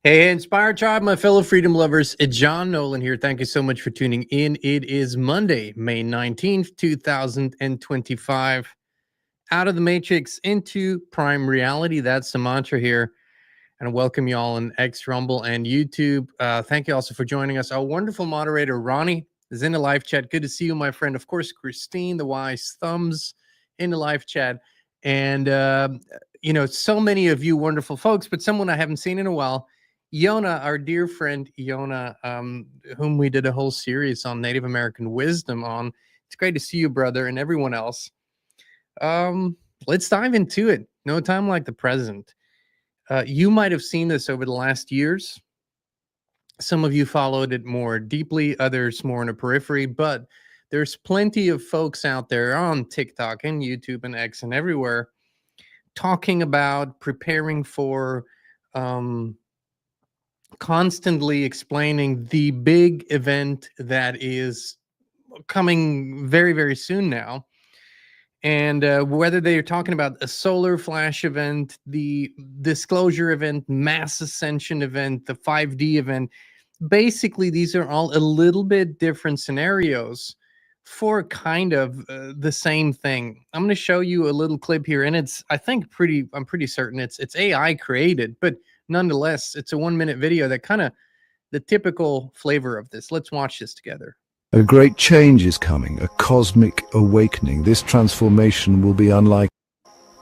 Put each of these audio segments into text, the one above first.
Hey, Inspire Tribe, my fellow freedom lovers. It's John Nolan here. Thank you so much for tuning in. It is Monday, May 19th, 2025. Out of the Matrix into Prime Reality. That's the mantra here. And I welcome you all on X, Rumble, and YouTube. Thank you also for joining us. Our wonderful moderator, Ronnie, is in the live chat. Good to see you, my friend. Of course, Kristin, the wise thumbs in the live chat. And, so many of you wonderful folks, but someone I haven't seen in a while, Yona, our dear friend Yona, whom we did a whole series on Native American wisdom on. It's great to see you, brother, and everyone else. Let's dive into it. No time like the present. You might have seen this over the last years. Some of you followed it more deeply, others more in the periphery, but there's plenty of folks out there on TikTok and YouTube and X and everywhere talking about preparing for constantly explaining the big event that is coming very, very soon now. And whether they're talking about a solar flash event, the disclosure event, mass ascension event, the 5D event, basically these are all a little bit different scenarios for kind of the same thing. I'm going to show you a little clip here, and I'm pretty certain it's AI created, but nonetheless, it's a 1-minute video that kind of the typical flavor of this. Let's watch this together. A great change is coming, a cosmic awakening. This transformation will be unlike...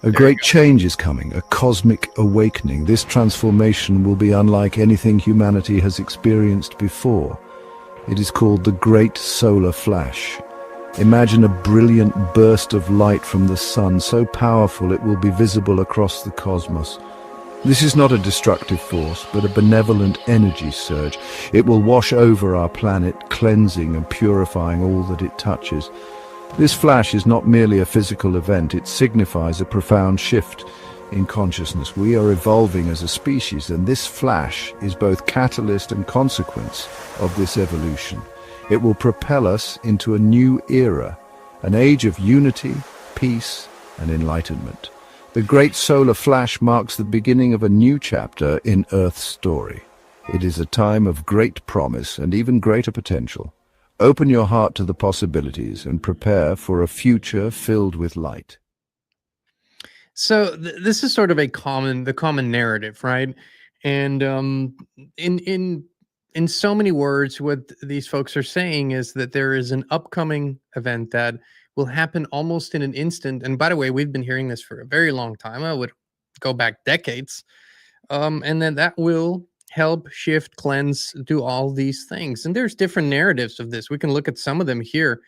A great change is coming, a cosmic awakening. This transformation will be unlike anything humanity has experienced before. It is called the Great Solar Flash. Imagine a brilliant burst of light from the sun, so powerful it will be visible across the cosmos. This is not a destructive force, but a benevolent energy surge. It will wash over our planet, cleansing and purifying all that it touches. This flash is not merely a physical event, it signifies a profound shift in consciousness. We are evolving as a species, and this flash is both catalyst and consequence of this evolution. It will propel us into a new era, an age of unity, peace, and enlightenment. The Great Solar Flash marks the beginning of a new chapter in Earth's story. It is a time of great promise and even greater potential. Open your heart to the possibilities and prepare for a future filled with light. So this is sort of the common narrative, right? And in so many words, what these folks are saying is that there is an upcoming event that will happen almost in an instant. And by the way, we've been hearing this for a very long time. I would go back decades. And then that will help shift, cleanse, do all these things. And there's different narratives of this. We can look at some of them here.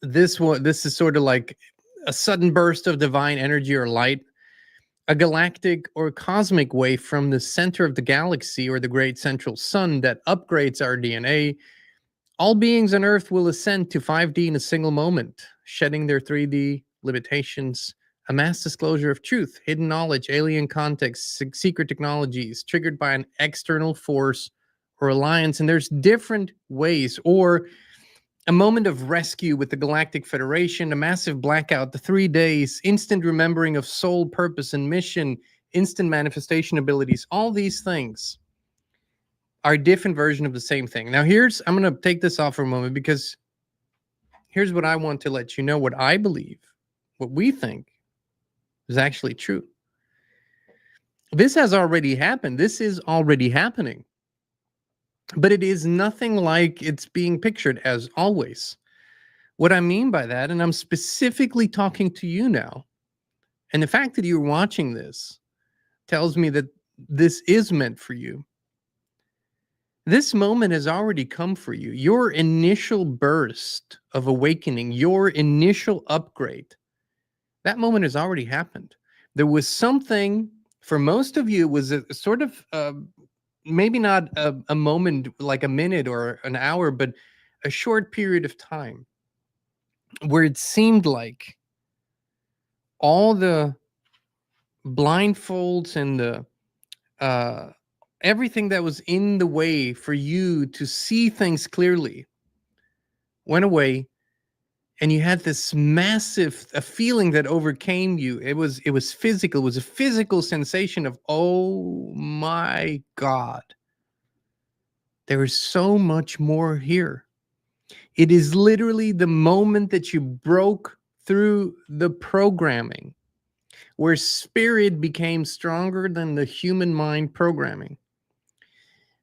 This is sort of like a sudden burst of divine energy or light, a galactic or cosmic wave from the center of the galaxy or the great central sun that upgrades our DNA. All beings on Earth will ascend to 5D in a single moment, shedding their 3D limitations. A mass disclosure of truth, hidden knowledge, alien context, secret technologies triggered by an external force or alliance. And there's different ways. Or a moment of rescue with the Galactic Federation, a massive blackout, the 3 days, instant remembering of soul, purpose, and mission, instant manifestation abilities. All these things are a different version of the same thing. Now, I'm going to take this off for a moment because here's what I want to let you know, what I believe, what we think is actually true. This has already happened. This is already happening. But it is nothing like it's being pictured as always. What I mean by that, and I'm specifically talking to you now, and the fact that you're watching this tells me that this is meant for you. This moment has already come for you. Your initial burst of awakening, your initial upgrade, that moment has already happened. There was something, for most of you, was a sort of, maybe not a moment like a minute or an hour, but a short period of time where it seemed like all the blindfolds and the everything that was in the way for you to see things clearly went away, and you had this massive a feeling that overcame you. It was physical. It was a physical sensation of, oh my God, there is so much more here. It is literally the moment that you broke through the programming, where spirit became stronger than the human mind programming.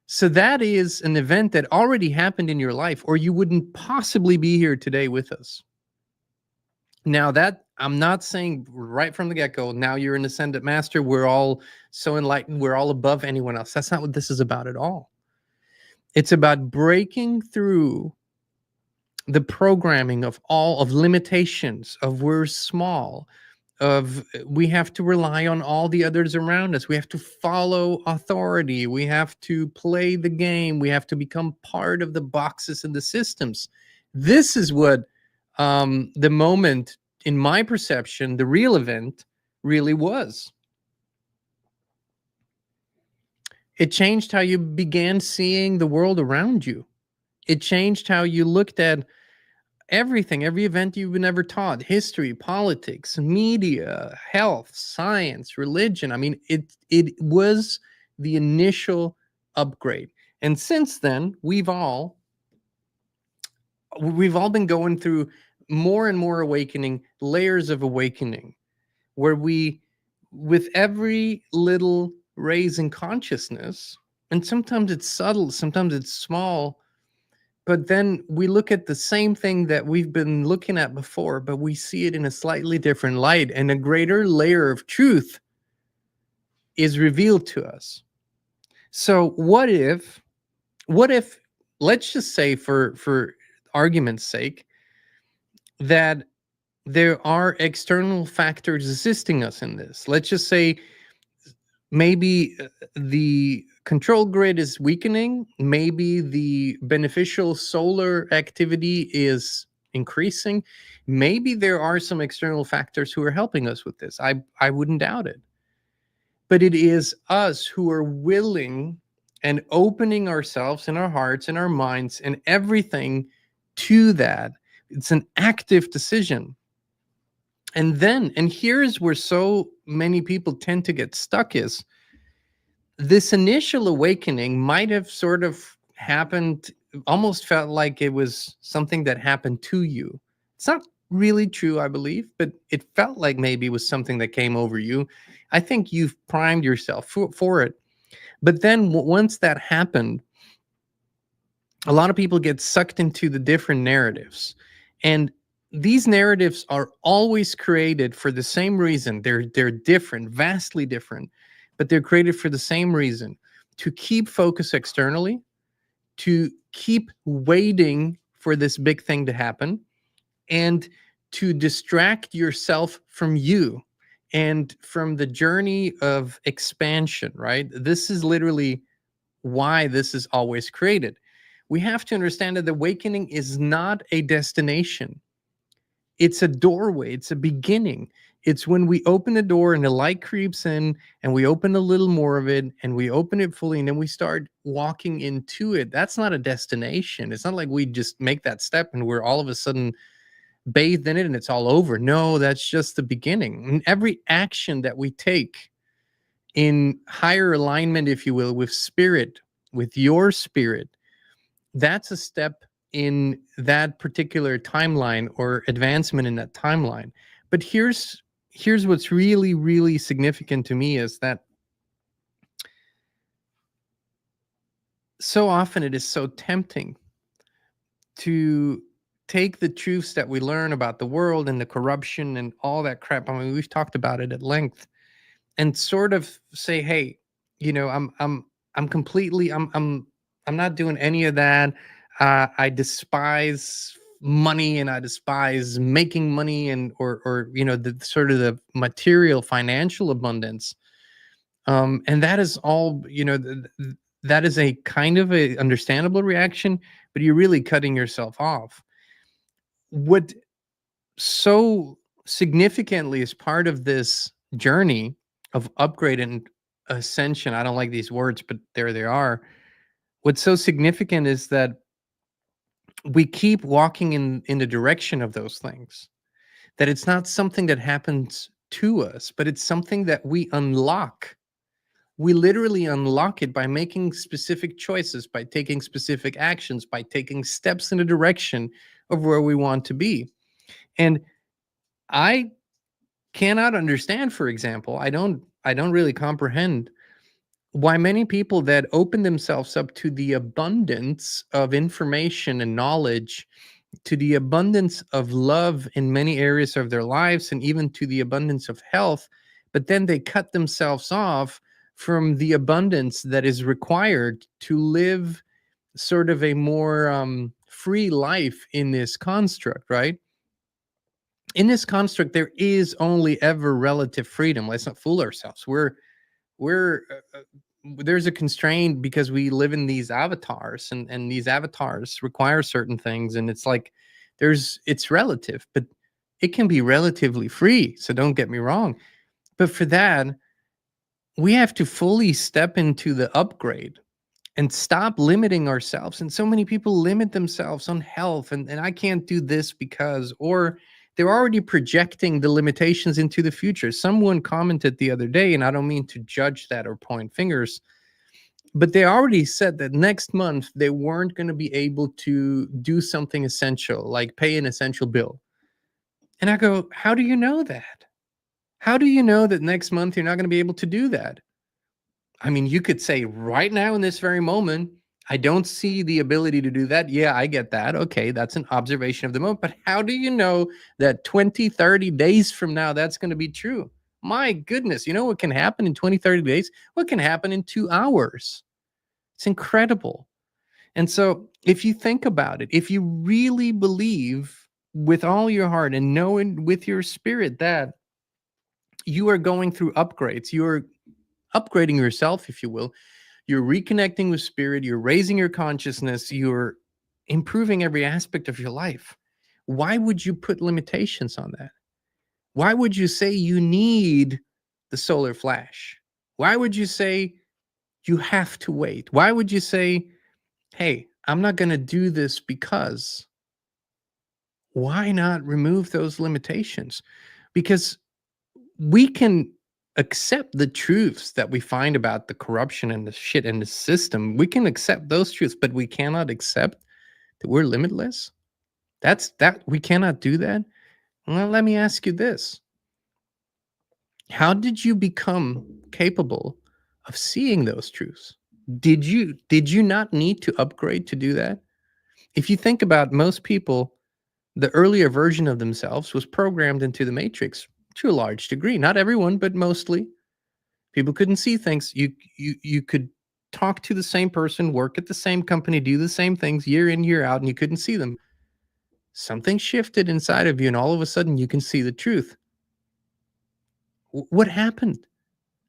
So that is an event that already happened in your life, or you wouldn't possibly be here today with us. Now, that I'm not saying right from the get-go, now you're an ascendant master, we're all so enlightened, we're all above anyone else. That's not what this is about at all. It's about breaking through the programming of all of limitations, of we're small, of we have to rely on all the others around us, we have to follow authority, we have to play the game, we have to become part of the boxes and the systems. This is what the moment, in my perception, the real event really was. It changed how you began seeing the world around you. It changed how you looked at everything, every event you've been ever taught: history, politics, media, health, science, religion. I mean, it was the initial upgrade. And since then, we've all been going through more and more awakening, layers of awakening, where we, with every little raise in consciousness, and sometimes it's subtle, sometimes it's small, but then we look at the same thing that we've been looking at before, but we see it in a slightly different light, and a greater layer of truth is revealed to us. So what if, let's just say, for argument's sake, that there are external factors assisting us in this. Let's just say maybe the control grid is weakening, maybe the beneficial solar activity is increasing, maybe there are some external factors who are helping us with this. I wouldn't doubt it. But it is us who are willing and opening ourselves and our hearts and our minds and everything to that. It's an active decision. And here's where so many people tend to get stuck is, this initial awakening might have sort of happened, almost felt like it was something that happened to you. It's not really true, I believe, but it felt like maybe it was something that came over you. I think you've primed yourself for it. But then once that happened, a lot of people get sucked into the different narratives. And these narratives are always created for the same reason. They're different, vastly different, but they're created for the same reason: to keep focus externally, to keep waiting for this big thing to happen, and to distract yourself from you and from the journey of expansion, right? This is literally why this is always created. We have to understand that the awakening is not a destination. It's a doorway. It's a beginning. It's when we open the door and the light creeps in, and we open a little more of it, and we open it fully, and then we start walking into it. That's not a destination. It's not like we just make that step and we're all of a sudden bathed in it and it's all over. No, that's just the beginning. And every action that we take in higher alignment, if you will, with spirit, with your spirit, that's a step in that particular timeline or advancement in that timeline. But here's what's really, really significant to me is that so often it is so tempting to take the truths that we learn about the world and the corruption and all that crap. I mean, we've talked about it at length, and sort of say, hey, I'm completely, I'm not doing any of that. I despise money, and I despise making money, and or the sort of the material financial abundance. And that is all, that is a kind of a understandable reaction, but you're really cutting yourself off. What so significantly is part of this journey of upgrade and ascension, I don't like these words, but there they are. What's so significant is that we keep walking in the direction of those things, that it's not something that happens to us, but it's something that we unlock. We literally unlock it by making specific choices, by taking specific actions, by taking steps in the direction of where we want to be. And I cannot understand, for example, I don't really comprehend why many people that open themselves up to the abundance of information and knowledge, to the abundance of love in many areas of their lives, and even to the abundance of health, but then they cut themselves off from the abundance that is required to live sort of a more free life in this construct, right? In this construct, there is only ever relative freedom. Let's not fool ourselves. We're there's a constraint because we live in these avatars, and these avatars require certain things, and it's like it's relative, but it can be relatively free, so don't get me wrong. But for that, we have to fully step into the upgrade and stop limiting ourselves. And so many people limit themselves on health, and I can't do this because, or they're already projecting the limitations into the future. Someone commented the other day, and I don't mean to judge that or point fingers, but they already said that next month they weren't going to be able to do something essential, like pay an essential bill. And I go, how do you know that? How do you know that next month you're not going to be able to do that? I mean, you could say right now in this very moment, I don't see the ability to do that. Yeah, I get that. Okay, that's an observation of the moment. But how do you know that 20, 30 days from now, that's going to be true? My goodness, you know what can happen in 20, 30 days? What can happen in 2 hours? It's incredible. And so if you think about it, if you really believe with all your heart and knowing with your spirit that you are going through upgrades, you're upgrading yourself, if you will, you're reconnecting with spirit, you're raising your consciousness, you're improving every aspect of your life. Why would you put limitations on that? Why would you say you need the solar flash? Why would you say you have to wait? Why would you say, hey, I'm not going to do this because? Why not remove those limitations? Because we can accept the truths that we find about the corruption and the shit in the system. We can accept those truths, but we cannot accept that we're limitless. That we cannot do that. Well, let me ask you this. How did you become capable of seeing those truths? Did you not need to upgrade to do that? If you think about most people, the earlier version of themselves was programmed into the matrix to a large degree. Not everyone, but mostly. People couldn't see things. You could talk to the same person, work at the same company, do the same things year in, year out, and you couldn't see them. Something shifted inside of you, and all of a sudden you can see the truth. What happened?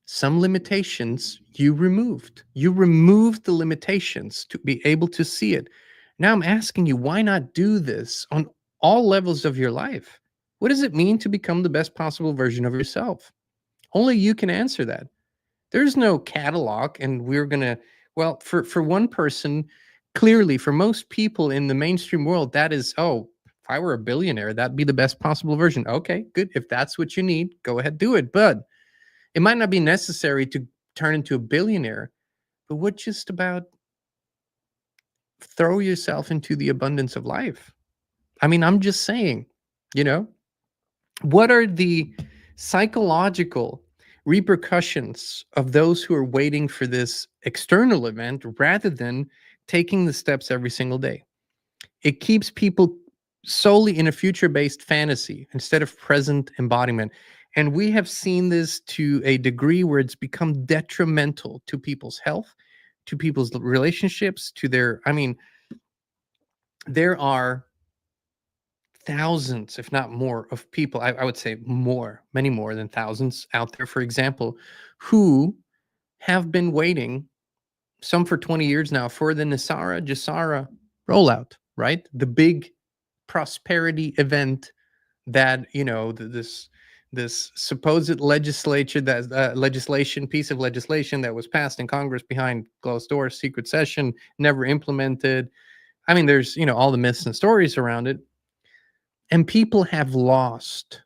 Some limitations you removed. You removed the limitations to be able to see it. Now I'm asking you, why not do this on all levels of your life? What does it mean to become the best possible version of yourself? Only you can answer that. There's no catalog, and we're going to, well, for one person, clearly, for most people in the mainstream world, that is, oh, if I were a billionaire, that'd be the best possible version. Okay, good. If that's what you need, go ahead, do it. But it might not be necessary to turn into a billionaire. But what just about throw yourself into the abundance of life? I mean, I'm just saying, you know, what are the psychological repercussions of those who are waiting for this external event rather than taking the steps every single day? It keeps people solely in a future-based fantasy instead of present embodiment. And we have seen this to a degree where it's become detrimental to people's health, to people's relationships, to their, I mean, there are thousands, if not more, of people, I would say more, many more than thousands out there, for example, who have been waiting, some for 20 years now, for the Nasara Jasara rollout, right? The big prosperity event that, you know, this supposed legislature, that piece of legislation that was passed in Congress behind closed doors, secret session, never implemented, I mean, there's, all the myths and stories around it. And people have lost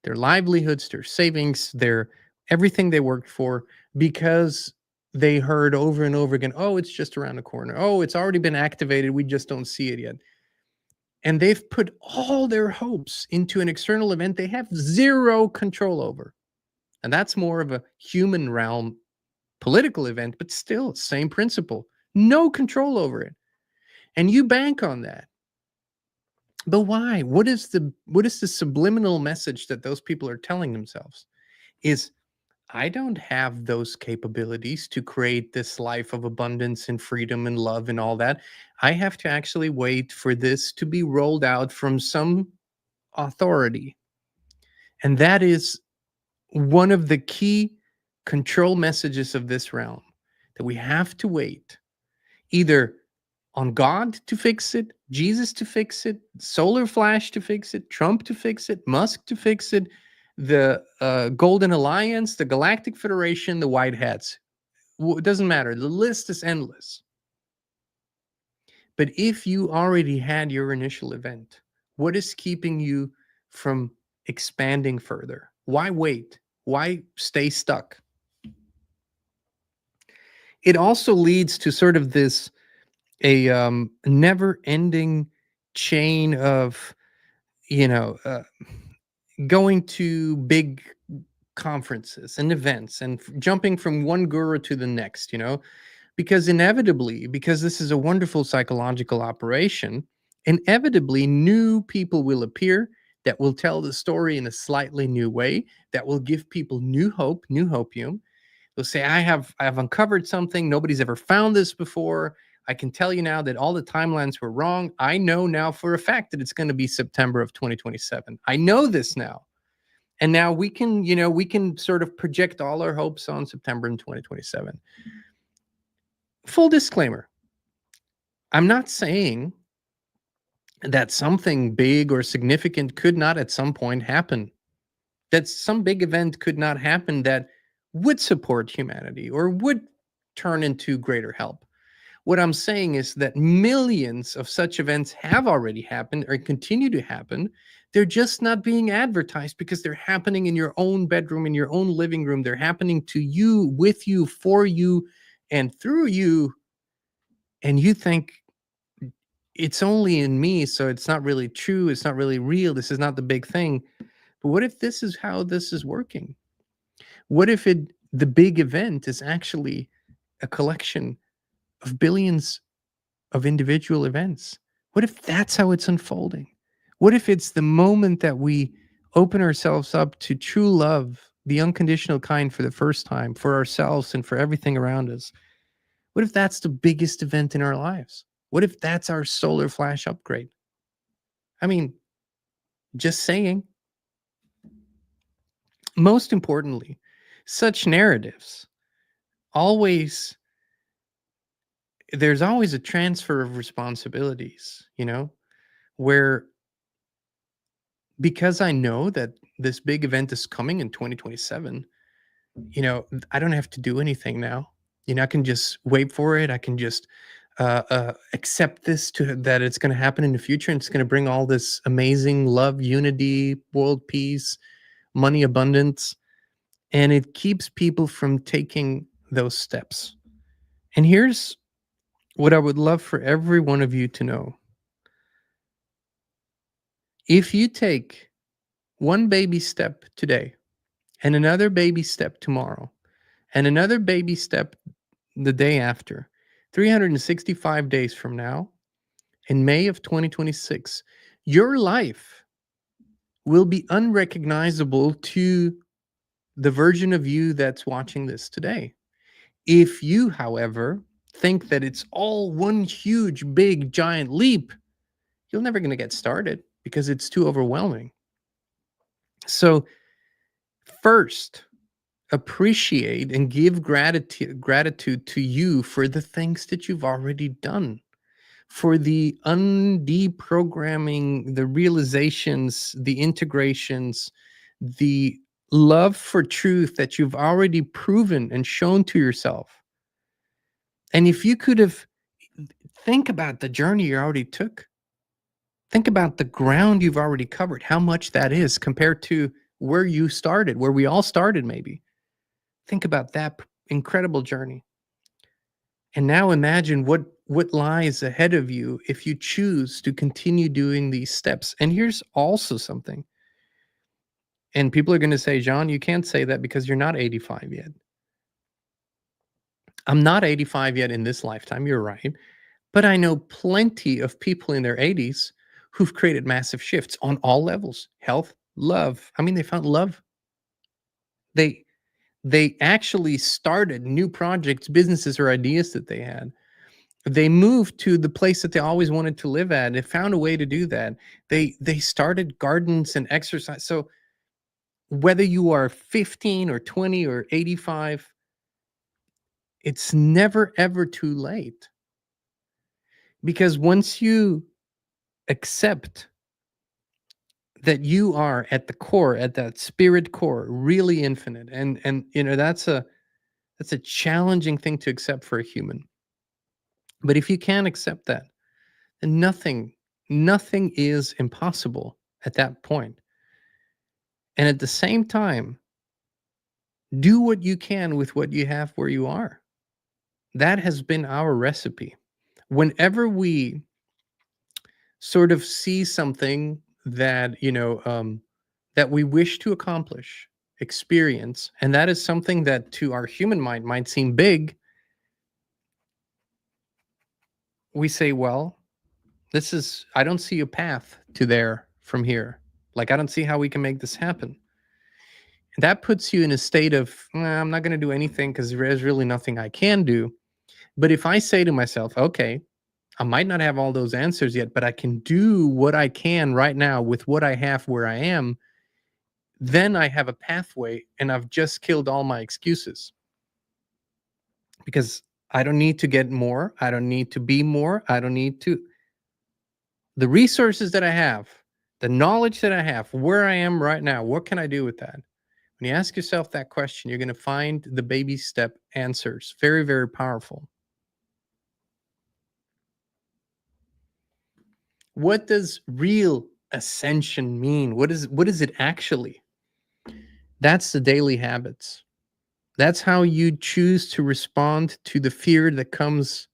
their livelihoods, their savings, their everything they worked for because they heard over and over again, oh, it's just around the corner. Oh, it's already been activated. We just don't see it yet. And they've put all their hopes into an external event they have zero control over. And that's more of a human realm political event, but still, same principle. No control over it. And you bank on that. But why? What is the subliminal message that those people are telling themselves? Is I don't have those capabilities to create this life of abundance and freedom and love and all that. I have to actually wait for this to be rolled out from some authority. And that is one of the key control messages of this realm, that we have to wait either on God to fix it, Jesus to fix it, Solar Flash to fix it, Trump to fix it, Musk to fix it, the Golden Alliance, the Galactic Federation, the White Hats. It doesn't matter. The list is endless. But if you already had your initial event, what is keeping you from expanding further? Why wait? Why stay stuck? It also leads to sort of this never-ending chain of going to big conferences and events and jumping from one guru to the next, because inevitably, because this is a wonderful psychological operation, inevitably new people will appear that will tell the story in a slightly new way, that will give people new hopium. They'll say, I have uncovered something. Nobody's ever found this before. I can tell you now that all the timelines were wrong. I know now for a fact that it's going to be September of 2027. I know this now. And now we can sort of project all our hopes on September in 2027. Full disclaimer. I'm not saying that something big or significant could not at some point happen. That some big event could not happen that would support humanity or would turn into greater help. What I'm saying is that millions of such events have already happened or continue to happen. They're just not being advertised because they're happening in your own bedroom, in your own living room. They're happening to you, with you, for you, and through you. And you think it's only in me, so it's not really true. It's not really real. This is not the big thing. But what if this is how this is working? What if the big event is actually a collection of billions of individual events? What if that's how it's unfolding? What if it's the moment that we open ourselves up to true love, the unconditional kind, for the first time, for ourselves and for everything around us? What if that's the biggest event in our lives? What if that's our solar flash upgrade? I mean, just saying. Most importantly, such narratives there's always a transfer of responsibilities, where, because I know that this big event is coming in 2027, I don't have to do anything now. I can just wait for it. I can just accept that it's going to happen in the future, and it's going to bring all this amazing love, unity, world peace, money abundance, and it keeps people from taking those steps. And here's what I would love for every one of you to know. If you take one baby step today and another baby step tomorrow and another baby step the day after, 365 days from now, in May of 2026, your life will be unrecognizable to the version of you that's watching this today. If you, however, think that it's all one huge, big, giant leap, you're never going to get started because it's too overwhelming. So first, appreciate and give gratitude to you for the things that you've already done, for the undeprogramming, the realizations, the integrations, the love for truth that you've already proven and shown to yourself. And if you could have Think about the journey you already took. Think about the ground you've already covered, how much that is compared to where you started, where we all started maybe. Think about that incredible journey. And now imagine what lies ahead of you if you choose to continue doing these steps. And here's also something. And people are going to say, John, you can't say that because you're not 85 yet. I'm not 85 yet in this lifetime. You're right. But I know plenty of people in their 80s who've created massive shifts on all levels, health, love. I mean, they found love. They actually started new projects, businesses, or ideas that they had. They moved to the place that they always wanted to live at. They found a way to do that. They started gardens and exercise. So whether you are 15 or 20 or 85, it's never ever too late. Because once you accept that you are at the core, at that spirit core, really infinite, and that's a challenging thing to accept for a human. But if you can accept that, then nothing is impossible at that point. And at the same time, do what you can with what you have where you are. That has been our recipe. Whenever we sort of see something that, that we wish to accomplish, experience, and that is something that to our human mind might seem big, we say, well, I don't see a path to there from here. Like, I don't see how we can make this happen. That puts you in a state of, I'm not going to do anything because there's really nothing I can do. But if I say to myself, okay, I might not have all those answers yet, but I can do what I can right now with what I have where I am, then I have a pathway and I've just killed all my excuses. Because I don't need to get more. I don't need to be more. I don't need to. The resources that I have, the knowledge that I have, where I am right now, what can I do with that? When you ask yourself that question, you're going to find the baby step answers. Very, very powerful. What does real ascension mean? What is it actually? That's the daily habits. That's how you choose to respond to the fear that comes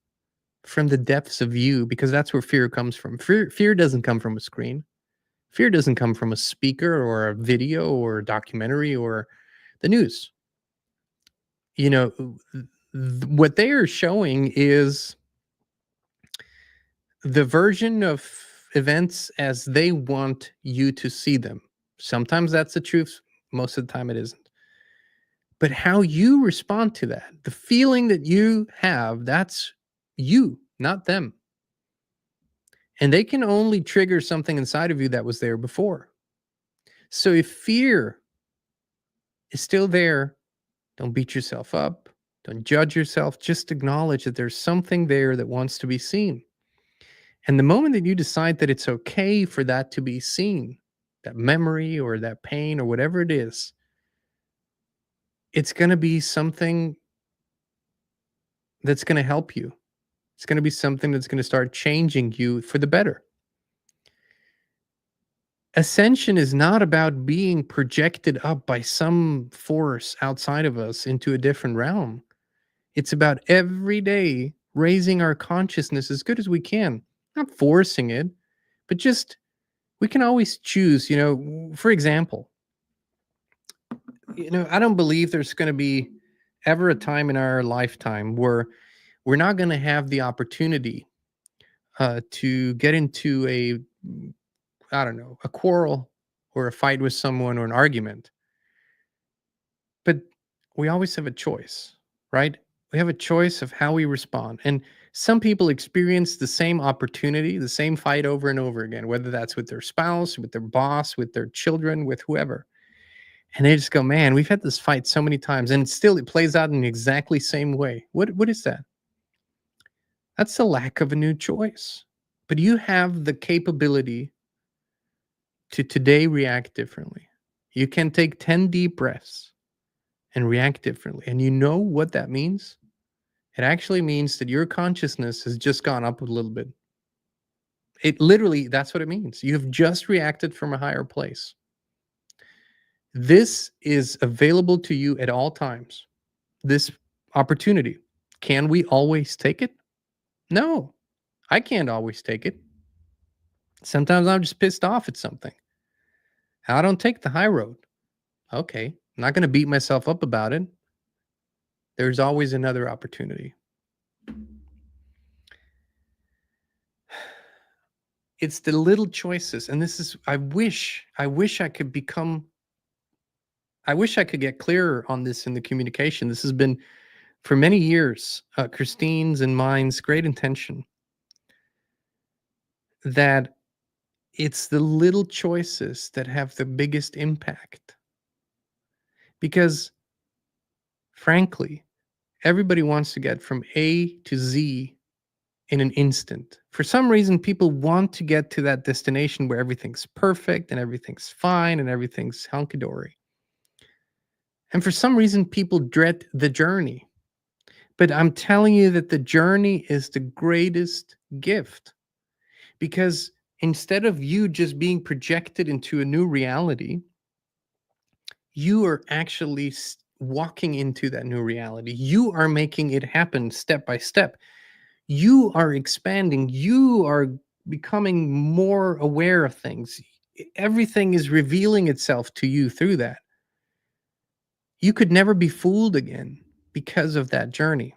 from the depths of you, because that's where fear comes from. Fear doesn't come from a screen. Fear doesn't come from a speaker or a video or a documentary or the news. What they are showing is the version of events as they want you to see them. Sometimes that's the truth. Most of the time it isn't. But how you respond to that, the feeling that you have, that's you, not them. And they can only trigger something inside of you that was there before. So if fear is still there, don't beat yourself up. Don't judge yourself. Just acknowledge that there's something there that wants to be seen. And the moment that you decide that it's okay for that to be seen, that memory or that pain or whatever it is, it's going to be something that's going to help you. It's going to be something that's going to start changing you for the better. Ascension is not about being projected up by some force outside of us into a different realm. It's about every day raising our consciousness as good as we can, not forcing it, but just we can always choose, for example, I don't believe there's going to be ever a time in our lifetime where we're not going to have the opportunity to get into a quarrel or a fight with someone or an argument. But we always have a choice, right? We have a choice of how we respond. And some people experience the same opportunity, the same fight over and over again, whether that's with their spouse, with their boss, with their children, with whoever. And they just go, man, we've had this fight so many times and still it plays out in the exactly same way. What is that? That's the lack of a new choice. But you have the capability to today react differently. You can take 10 deep breaths and react differently. And you know what that means? It actually means that your consciousness has just gone up a little bit. It literally, that's what it means. You have just reacted from a higher place. This is available to you at all times. This opportunity. Can we always take it? No, I can't always take it. Sometimes I'm just pissed off at something. I don't take the high road. Okay, I'm not going to beat myself up about it. There's always another opportunity. It's the little choices. And this is, I wish I could become, I wish I could get clearer on this in the communication. This has been for many years, Kristine's and mine's great intention, that it's the little choices that have the biggest impact. Because frankly, everybody wants to get from A to Z in an instant. For some reason, people want to get to that destination where everything's perfect and everything's fine and everything's hunky-dory. And for some reason, people dread the journey. But I'm telling you that the journey is the greatest gift. Because instead of you just being projected into a new reality, you are actually walking into that new reality. You are making it happen step by step. You are expanding. You are becoming more aware of things. Everything is revealing itself to you through that. You could never be fooled again because of that journey.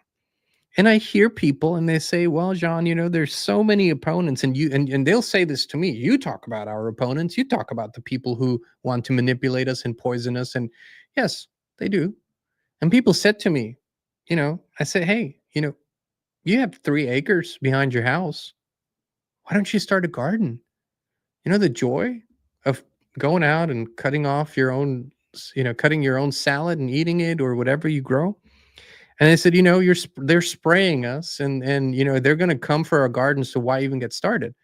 And I hear people and they say, well, Jean, you know, there's so many opponents, and and they'll say this to me. You talk about our opponents. You talk about the people who want to manipulate us and poison us. And yes, they do. And people said to me, you know, I said, hey, you know, you have 3 acres behind your house. Why don't you start a garden? You know, the joy of going out and cutting off your own, you know, cutting your own salad and eating it or whatever you grow. And they said, you know, they're spraying us, and you know, they're going to come for our gardens. So why even get started?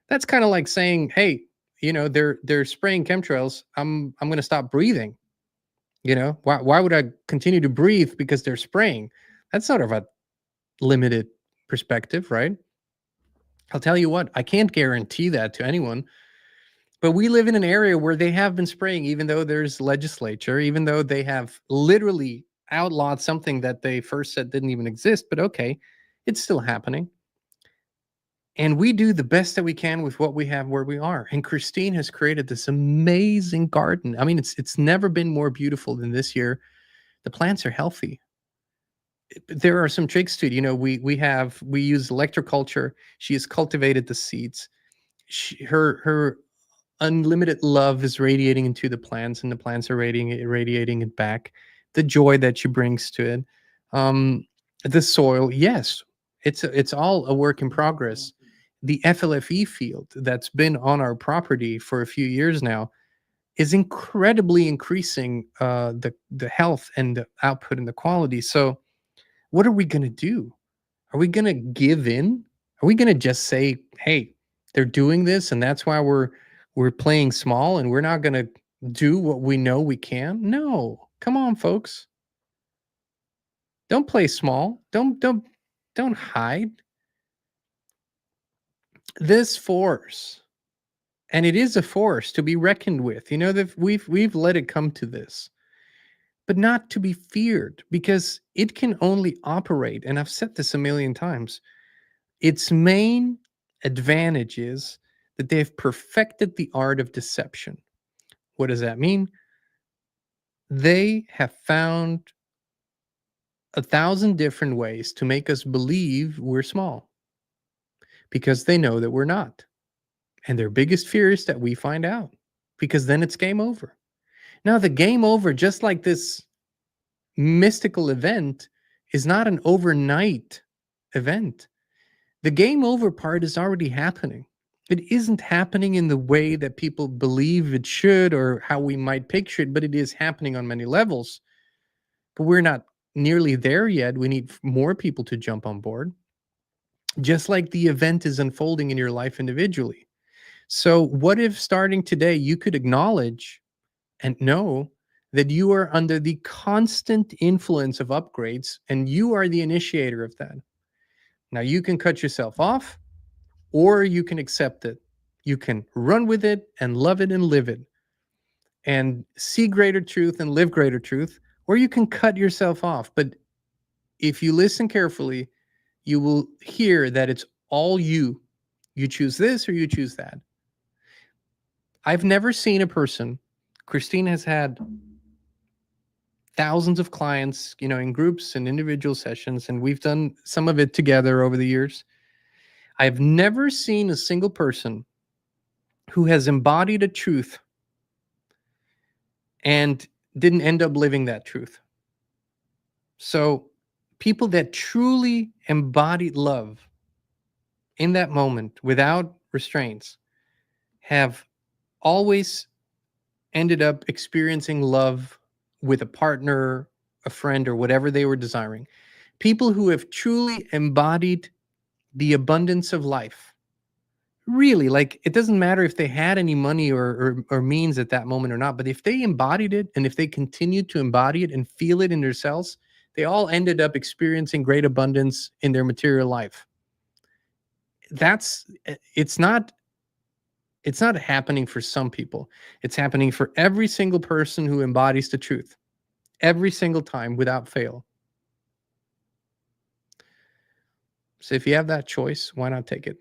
That's kind of like saying, hey, you know, they're spraying chemtrails. I'm going to stop breathing. You know, why would I continue to breathe because they're spraying? That's sort of a limited perspective, right? I'll tell you what, I can't guarantee that to anyone. But we live in an area where they have been spraying, even though there's legislature, even though they have literally outlawed something that they first said didn't even exist. But okay, it's still happening. And we do the best that we can with what we have where we are. And Kristine has created this amazing garden. I mean, it's never been more beautiful than this year. The plants are healthy. There are some tricks to it. You know, we use electroculture. She has cultivated the seeds. Her unlimited love is radiating into the plants, and the plants are radiating it back. The joy that she brings to it, the soil. Yes, it's all a work in progress. The FLFE field that's been on our property for a few years now is incredibly increasing the health and the output and the quality. So, what are we going to do? Are we going to give in? Are we going to just say, "Hey, they're doing this, and that's why we're playing small, and we're not going to do what we know we can"? No, come on, folks. Don't play small. Don't hide. This force, and it is a force to be reckoned with. You know that we've let it come to this, but not to be feared, because it can only operate. And I've said this a million times. Its main advantage is that they've perfected the art of deception. What does that mean? They have found 1,000 different ways to make us believe we're small, because they know that we're not. And their biggest fear is that we find out, because then it's game over. Now, the game over, just like this mystical event, is not an overnight event. The game over part is already happening. It isn't happening in the way that people believe it should or how we might picture it, but it is happening on many levels. But we're not nearly there yet. We need more people to jump on board, just like the event is unfolding in your life individually. So what if starting today, you could acknowledge and know that you are under the constant influence of upgrades, and you are the initiator of that. Now, you can cut yourself off, or you can accept it. You can run with it and love it and live it and see greater truth and live greater truth, or you can cut yourself off. But if you listen carefully, you will hear that it's all you. You choose this or you choose that. I've never seen a person, Kristin has had thousands of clients, in groups and individual sessions, and we've done some of it together over the years. I've never seen a single person who has embodied a truth and didn't end up living that truth. So people that truly embodied love in that moment without restraints have always ended up experiencing love with a partner, a friend, or whatever they were desiring. People who have truly embodied the abundance of life. Really, like, it doesn't matter if they had any money or means at that moment or not, but if they embodied it and if they continued to embody it and feel it in their cells, they all ended up experiencing great abundance in their material life. It's not happening for some people. It's happening for every single person who embodies the truth, every single time without fail. So if you have that choice, why not take it?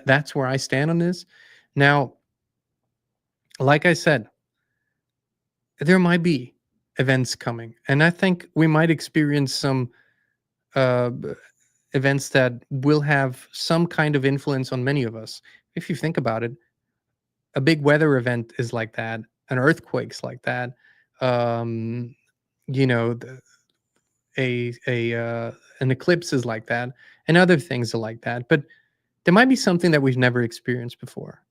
That's where I stand on this. Now, like I said, there might be events coming, and I think we might experience some events that will have some kind of influence on many of us. If you think about it, a big weather event is like that, an earthquake's like that, an eclipse is like that, and other things are like that. But there might be something that we've never experienced before.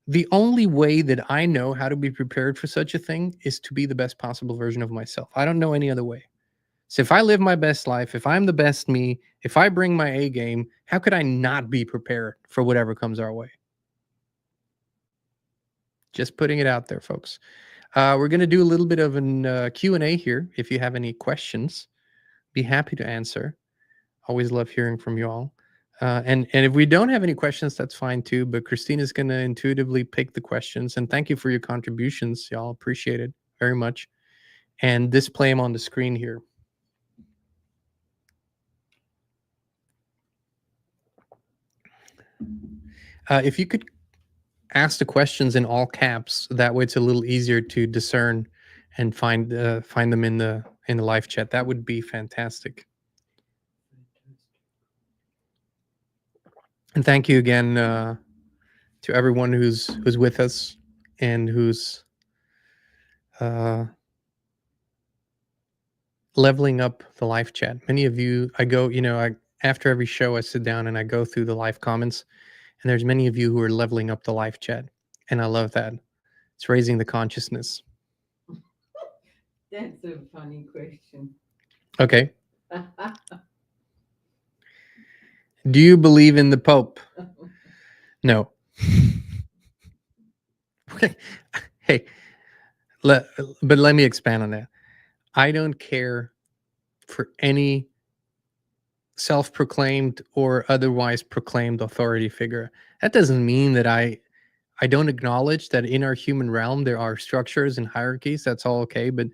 The only way that I know how to be prepared for such a thing is to be the best possible version of myself. I don't know any other way. So if I live my best life, if I'm the best me, if I bring my A game, how could I not be prepared for whatever comes our way? Just putting it out there, folks. We're going to do a little bit of an Q&A here. If you have any questions, be happy to answer. Always love hearing from you all. And if we don't have any questions, that's fine too. But Kristin is going to intuitively pick the questions. And thank you for your contributions. Y'all appreciate it very much. And display them on the screen here. If you could ask the questions in all caps, that way it's a little easier to discern and find them in the live chat. That would be fantastic. And thank you again to everyone who's with us and who's leveling up the live chat. Many of you, I go, after every show, I sit down and I go through the live comments, and there's many of you who are leveling up the live chat, and I love that. It's raising the consciousness. That's a funny question. Okay. Do you believe in the Pope? No. Hey, but let me expand on that. I don't care for any self-proclaimed or otherwise proclaimed authority figure. That doesn't mean that I don't acknowledge that in our human realm there are structures and hierarchies. That's all okay, but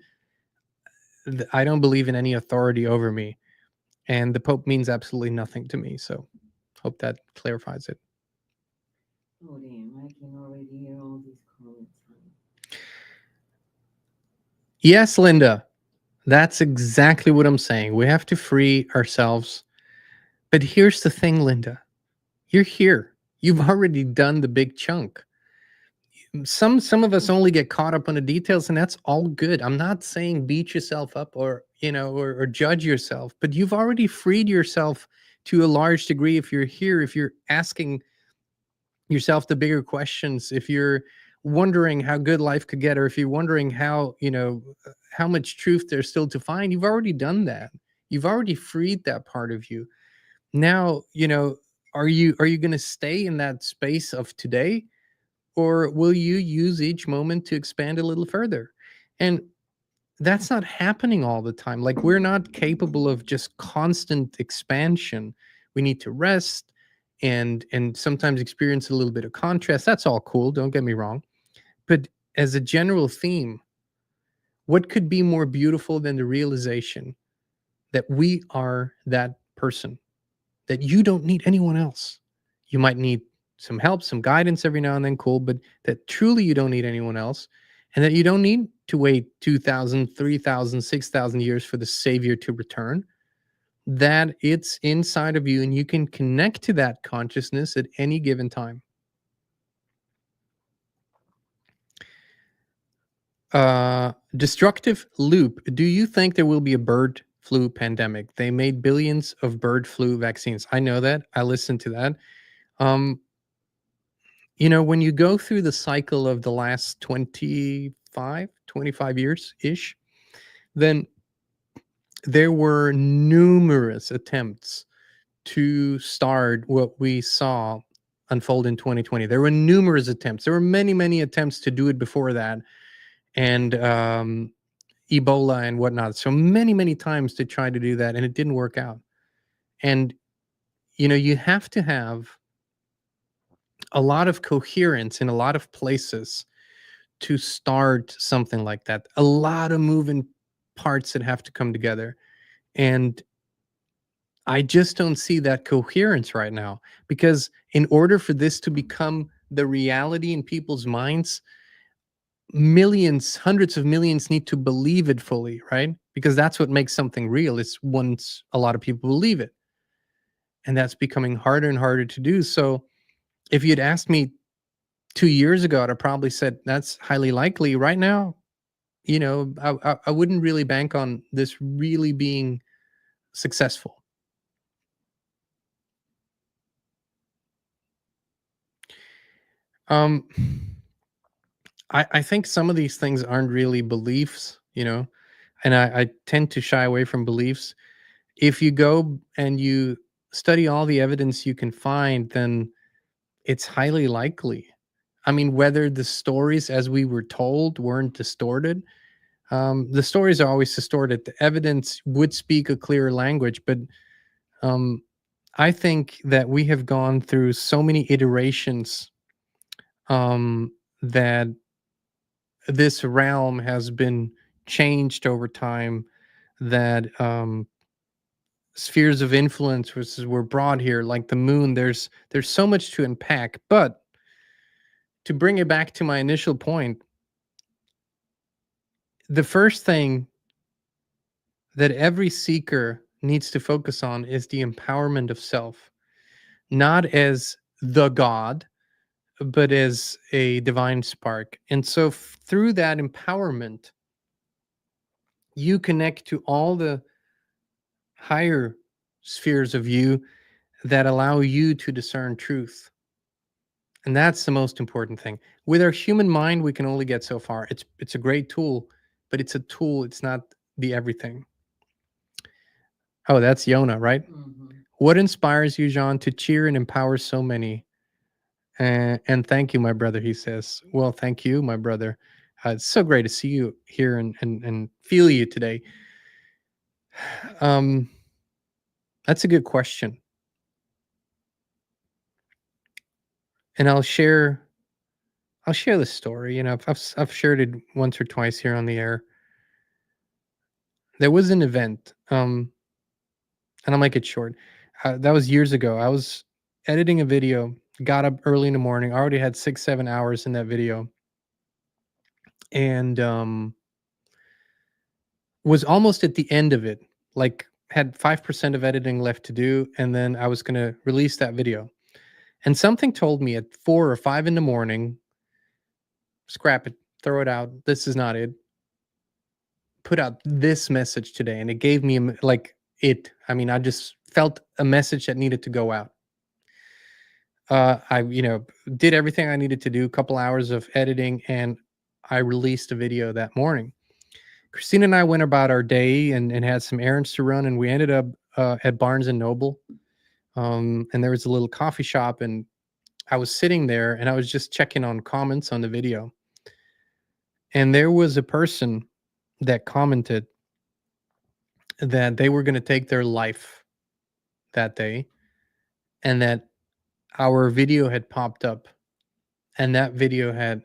I don't believe in any authority over me. And the Pope means absolutely nothing to me. So hope that clarifies it. Oh, damn. I can already hear all these comments. Yes, Linda. That's exactly what I'm saying. We have to free ourselves. But here's the thing, Linda. You're here. You've already done the big chunk. Some of us only get caught up on the details, and that's all good. I'm not saying beat yourself up or judge yourself, but you've already freed yourself to a large degree. If you're here, if you're asking yourself the bigger questions, if you're wondering how good life could get, or if you're wondering how much truth there's still to find, you've already done that. You've already freed that part of you. Now, are you going to stay in that space of today? Or will you use each moment to expand a little further? And that's not happening all the time. Like, we're not capable of just constant expansion. We need to rest and sometimes experience a little bit of contrast. That's all cool, don't get me wrong. But as a general theme, what could be more beautiful than the realization that we are that person, that you don't need anyone else? You might need some help, some guidance every now and then, cool, but that truly you don't need anyone else, and that you don't need to wait 2,000, 3,000, 6,000 years for the Savior to return, that it's inside of you and you can connect to that consciousness at any given time. Destructive loop. Do you think there will be a bird flu pandemic? They made billions of bird flu vaccines. I know that. I listened to that. Um, when you go through the cycle of the last 25 years ish, then there were numerous attempts to start what we saw unfold in 2020. There were numerous attempts. There were many, many attempts to do it before that. And Ebola and whatnot. So many, many times to try to do that, and it didn't work out. And you have to have a lot of coherence in a lot of places to start something like that. A lot of moving parts that have to come together. And I just don't see that coherence right now, because in order for this to become the reality in people's minds, millions, hundreds of millions need to believe it fully, right? Because that's what makes something real, is once a lot of people believe it. And that's becoming harder and harder to do. So if you'd asked me 2 years ago, I'd have probably said that's highly likely. Right now, I wouldn't really bank on this really being successful. Um, I think some of these things aren't really beliefs, and I tend to shy away from beliefs. If you go and you study all the evidence you can find, then it's highly likely. I mean, whether the stories as we were told weren't distorted, the stories are always distorted. The evidence would speak a clearer language, but um, I think that we have gone through so many iterations, that this realm has been changed over time, that spheres of influence were brought here, like the moon. There's so much to unpack. But to bring it back to my initial point, the first thing that every seeker needs to focus on is the empowerment of self, not as the God, but as a divine spark. And so through that empowerment, you connect to all the higher spheres of you that allow you to discern truth. And that's the most important thing. With our human mind, we can only get so far. It's a great tool, but it's a tool. It's not the everything. Oh, that's Yona, right? Mm-hmm. What inspires you, Jean, to cheer and empower so many? And thank you, my brother, he says. Well, thank you, my brother. It's so great to see you here and feel you today. That's a good question. And I'll share the story. I've shared it once or twice here on the air. There was an event, and I'll make it short. That was years ago. I was editing a video, got up early in the morning, already had 6-7 hours in that video, and was almost at the end of it. Like, had 5% of editing left to do, and then I was going to release that video. And something told me at 4 or 5 in the morning, scrap it, throw it out. This is not it. Put out this message today. And it gave me I just felt a message that needed to go out. I did everything I needed to do, a couple hours of editing, and I released a video that morning. Kristin and I went about our day and had some errands to run, and we ended up at Barnes and Noble. And there was a little coffee shop, and I was sitting there and I was just checking on comments on the video. And there was a person that commented that they were going to take their life that day, and that our video had popped up, and that video had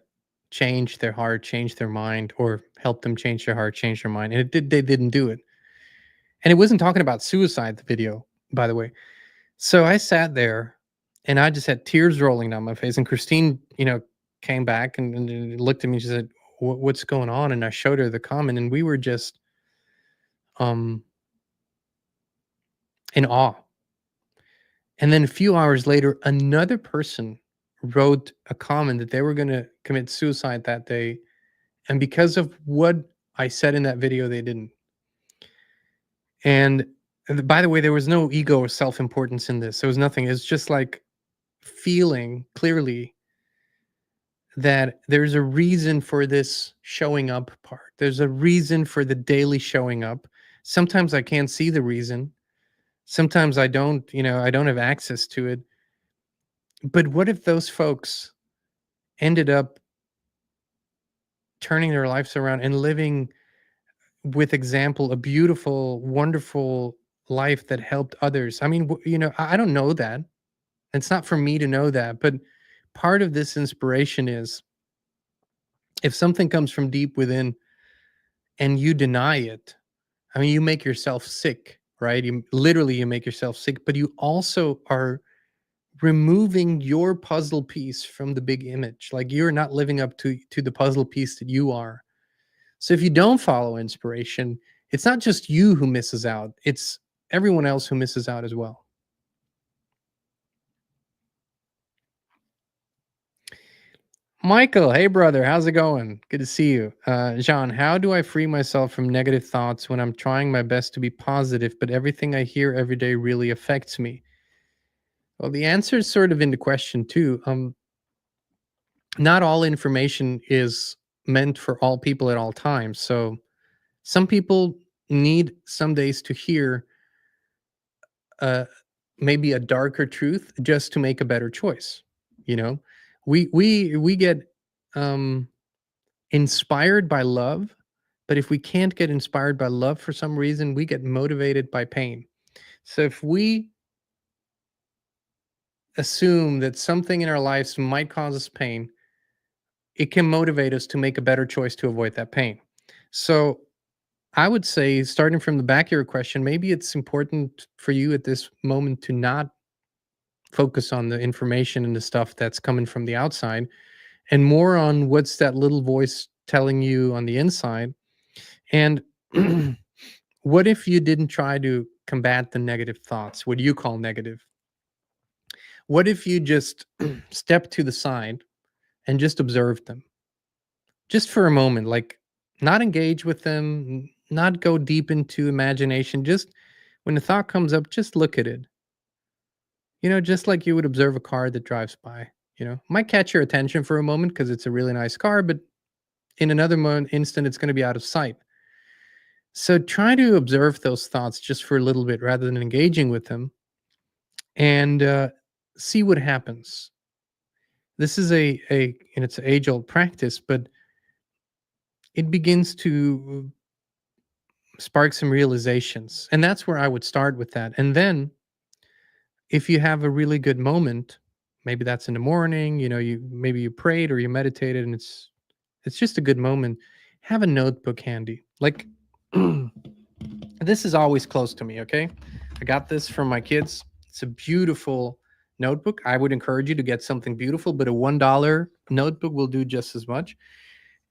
changed their heart, changed their mind, or helped them change their heart, change their mind. And they didn't do it. And it wasn't talking about suicide, the video, by the way. So I sat there and I just had tears rolling down my face. And Christine, came back and looked at me. She said, What's going on?" And I showed her the comment, and we were just um in awe. And then a few hours later, another person wrote a comment that they were going to commit suicide that day. And because of what I said in that video, they didn't. And by the way, there was no ego or self-importance in this. There was nothing. It's just like feeling clearly that there's a reason for this showing up part. There's a reason for the daily showing up. Sometimes I can't see the reason. Sometimes I don't have access to it. But what if those folks ended up turning their lives around and living with example, a beautiful, wonderful life that helped others? I mean, I don't know that. It's not for me to know that, but part of this inspiration is, if something comes from deep within and you deny it, I mean, you make yourself sick, right? You make yourself sick, but you also are removing your puzzle piece from the big image. Like, you're not living up to the puzzle piece that you are. So if you don't follow inspiration, it's not just you who misses out, it's everyone else who misses out as well. Michael, hey brother, how's it going? Good to see you. Jean, how do I free myself from negative thoughts when I'm trying my best to be positive, but everything I hear every day really affects me? Well, the answer is sort of in the question too. Not all information is meant for all people at all times. So some people need some days to hear uh, maybe a darker truth just to make a better choice. We get inspired by love, but if we can't get inspired by love for some reason, we get motivated by pain. So if we assume that something in our lives might cause us pain, it can motivate us to make a better choice to avoid that pain. So I would say, starting from the back of your question, maybe it's important for you at this moment to not focus on the information and the stuff that's coming from the outside, and more on what's that little voice telling you on the inside. And what if you didn't try to combat the negative thoughts, what you call negative? What if you just step to the side and just observe them? Just for a moment, like, not engage with them, not go deep into imagination. Just when the thought comes up, just look at it. Just like you would observe a car that drives by. Might catch your attention for a moment because it's a really nice car, but in another instant, it's going to be out of sight. So try to observe those thoughts just for a little bit rather than engaging with them, and see what happens. This is and it's an age-old practice, but it begins to spark some realizations. And that's where I would start with that. And then if you have a really good moment, maybe that's in the morning, maybe you prayed or you meditated, and it's just a good moment, have a notebook handy. Like, this is always close to me, okay? I got this from my kids. It's a beautiful notebook. I would encourage you to get something beautiful, but a $1 notebook will do just as much.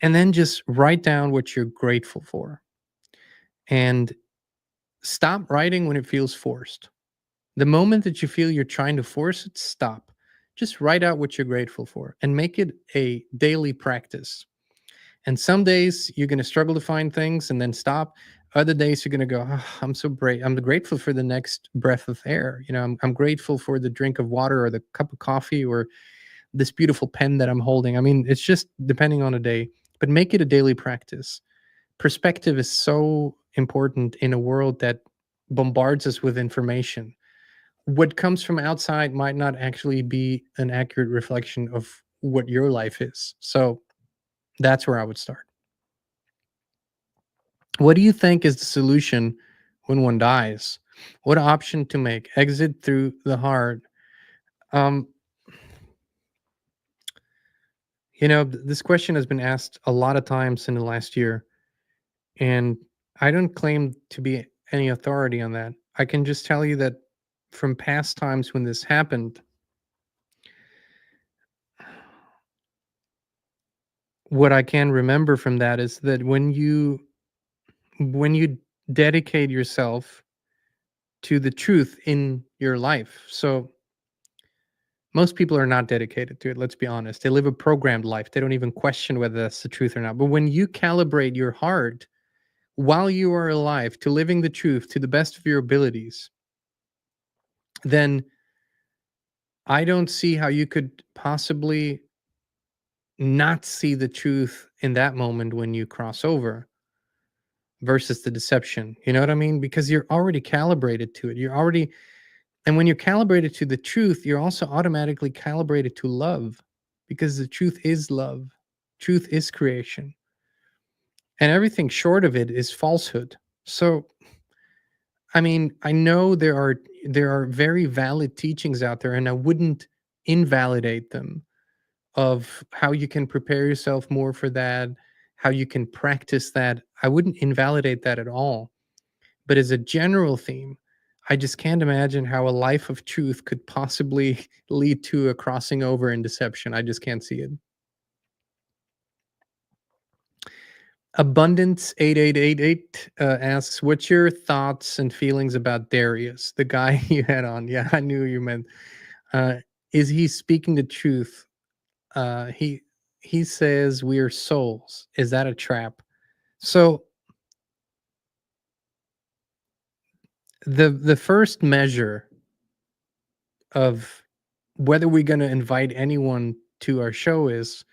And then just write down what you're grateful for. And stop writing when it feels forced. The moment that you feel you're trying to force it, stop. Just write out what you're grateful for and make it a daily practice. And some days you're going to struggle to find things and then stop. Other days you're going to go, I'm so great. I'm grateful for the next breath of air. I'm grateful for the drink of water or the cup of coffee or this beautiful pen that I'm holding. I mean, it's just depending on a day, but make it a daily practice. Perspective is so important in a world that bombards us with information. What comes from outside might not actually be an accurate reflection of what your life is. So that's where I would start. What do you think is the solution when one dies? What option to make? Exit through the heart. Um, this question has been asked a lot of times in the last year, and I don't claim to be any authority on that. I can just tell you that from past times when this happened, what I can remember from that is that when you dedicate yourself to the truth in your life. So most people are not dedicated to it, let's be honest. They live a programmed life. They don't even question whether that's the truth or not. But when you calibrate your heart while you are alive to living the truth to the best of your abilities, then I don't see how you could possibly not see the truth in that moment when you cross over versus the deception. You know what I mean? Because you're already calibrated to it. And when you're calibrated to the truth, you're also automatically calibrated to love, because the truth is love. Truth is creation. And everything short of it is falsehood. So, I mean, I know there are very valid teachings out there, and I wouldn't invalidate them, of how you can prepare yourself more for that, how you can practice that. I wouldn't invalidate that at all. But as a general theme, I just can't imagine how a life of truth could possibly lead to a crossing over in deception. I just can't see it. Abundance 8888 asks, "What's your thoughts and feelings about Darius, the guy you had on?" Yeah, I knew you meant. Uh, is he speaking the truth? He says we are souls. Is that a trap? So the first measure of whether we're going to invite anyone to our show is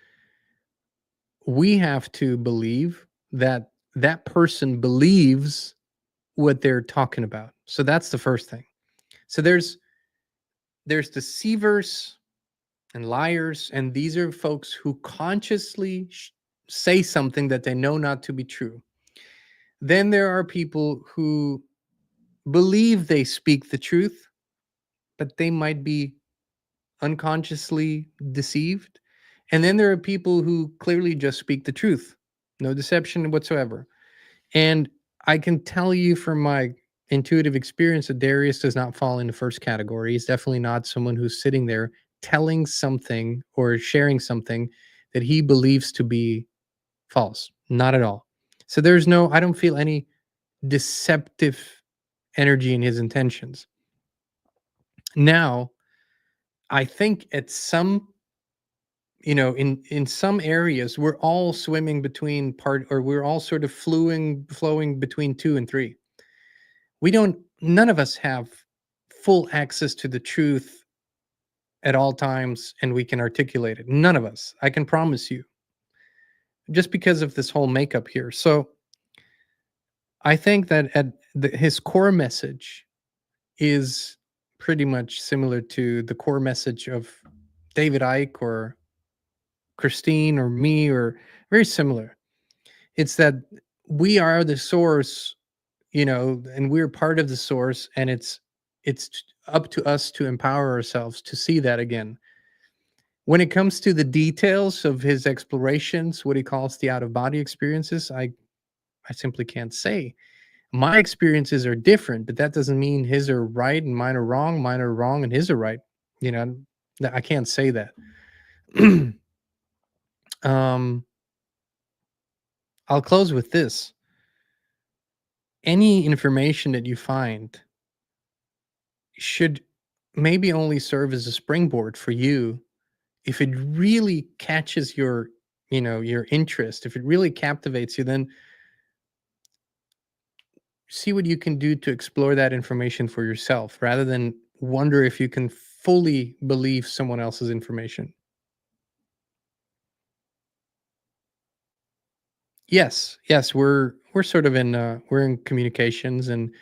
we have to believe that that person believes what they're talking about. So that's the first thing. So there's deceivers and liars, and these are folks who consciously say something that they know not to be true. Then there are people who believe they speak the truth, but they might be unconsciously deceived. And then there are people who clearly just speak the truth, no deception whatsoever. And I can tell you from my intuitive experience that Darius does not fall in the first category. He's definitely not someone who's sitting there telling something or sharing something that he believes to be false. Not at all. So I don't feel any deceptive energy in his intentions. Now, I think at some, in some areas, we're all swimming between or we're all sort of flowing between 2 and 3. None of us have full access to the truth at all times, and we can articulate it. None of us, I can promise you, just because of this whole makeup here. So I think that his core message is pretty much similar to the core message of David Icke or Kristin or me, or very similar. It's that we are the source, and we're part of the source, and it's up to us to empower ourselves to see that again. When it comes to the details of his explorations, what he calls the out of body experiences, I simply can't say. My experiences are different, but that doesn't mean his are right and mine are wrong. Mine are wrong and his are right. I can't say that. I'll close with this. Any information that you find should maybe only serve as a springboard for you. If it really catches your interest, if it really captivates you, then see what you can do to explore that information for yourself, rather than wonder if you can fully believe someone else's information. Yes, we're sort of we're in communications, and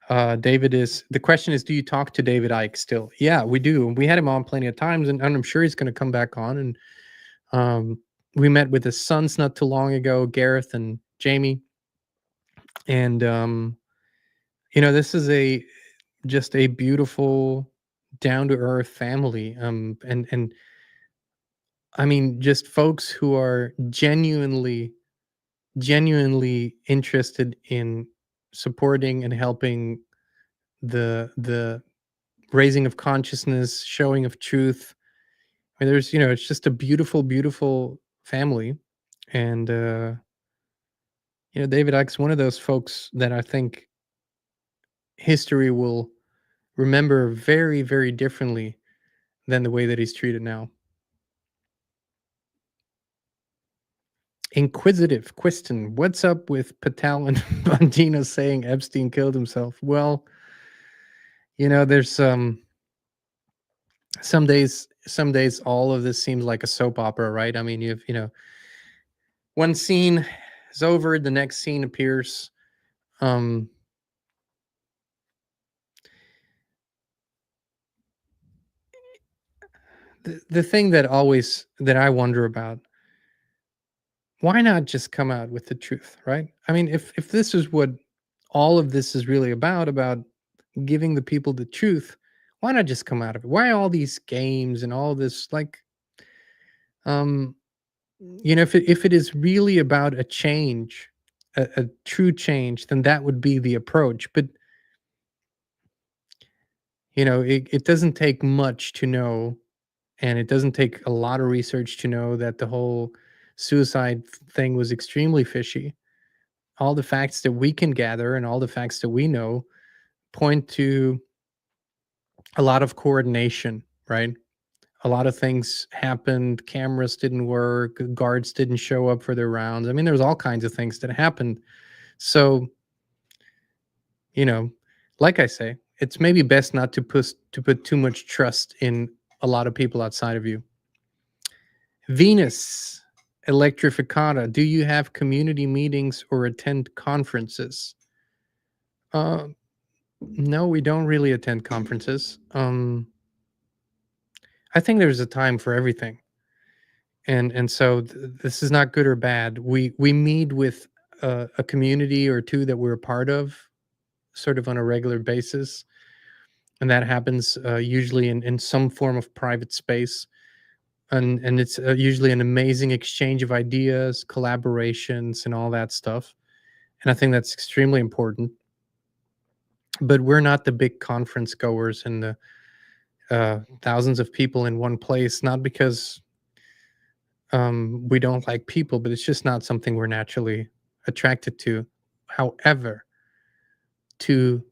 the question is, do you talk to David Icke still? Yeah, we do. We had him on plenty of times, and I'm sure he's going to come back on. And we met with his sons not too long ago, Gareth and Jamie. And this is just a beautiful, down to earth family. And I mean, just folks who are genuinely interested in supporting and helping the raising of consciousness, showing of truth. I mean, it's just a beautiful, beautiful family. And David Icke's one of those folks that I think history will remember very, very differently than the way that he's treated now. Inquisitive Kristin, what's up with Patel and Bondino saying Epstein killed himself? Well, there's some days all of this seems like a soap opera, right? I mean, one scene is over, the next scene appears. The thing that I wonder about, why not just come out with the truth, right? I mean, if this is what all of this is really about giving the people the truth, why not just come out of it? Why all these games and all this, like, if it is really about a change, a true change, then that would be the approach. But it doesn't take much to know, and it doesn't take a lot of research to know that the whole suicide thing was extremely fishy. All the facts that we can gather and all the facts that we know point to a lot of coordination, right? A lot of things happened. Cameras didn't work. Guards didn't show up for their rounds. I mean, there's all kinds of things that happened. So, like I say, it's maybe best not to put too much trust in a lot of people outside of you. Venus Electrificata, do you have community meetings or attend conferences? No, we don't really attend conferences. I think there's a time for everything. And so this is not good or bad. We meet with a community or two that we're a part of, sort of on a regular basis, and that happens usually in some form of private space, and it's usually an amazing exchange of ideas, collaborations, and all that stuff. And I think that's extremely important. But we're not the big conference goers and the thousands of people in one place, not because we don't like people, but it's just not something we're naturally attracted to. However, to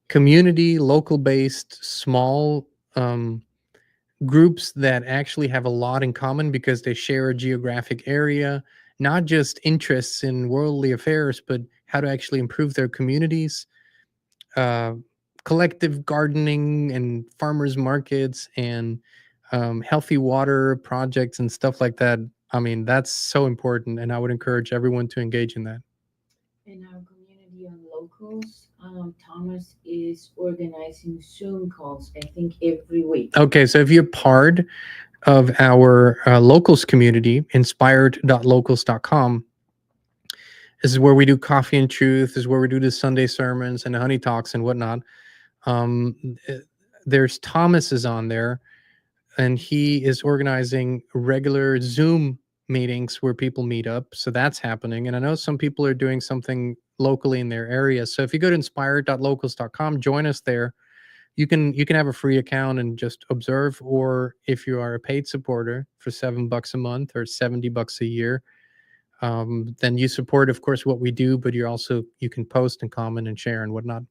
community, local based, small groups that actually have a lot in common because they share a geographic area, not just interests in worldly affairs, but how to actually improve their communities, uh, collective gardening and farmers markets and healthy water projects and stuff like that. I mean, that's so important, and I would encourage everyone to engage in that. In our community on locals, Thomas is organizing Zoom calls, I think, every week. Okay, so if you're part of our locals community, inspired.locals.com, this is where we do coffee and truth. This is where we do the Sunday sermons and the honey talks and whatnot. There's Thomas is on there, and he is organizing regular Zoom meetings where people meet up. So that's happening. And I know some people are doing something locally in their area. So if you go to inspired.locals.com, join us there. You can have a free account and just observe, or if you are a paid supporter for $7 a month or $70 a year, then you support, of course, what we do, but you can post and comment and share and whatnot.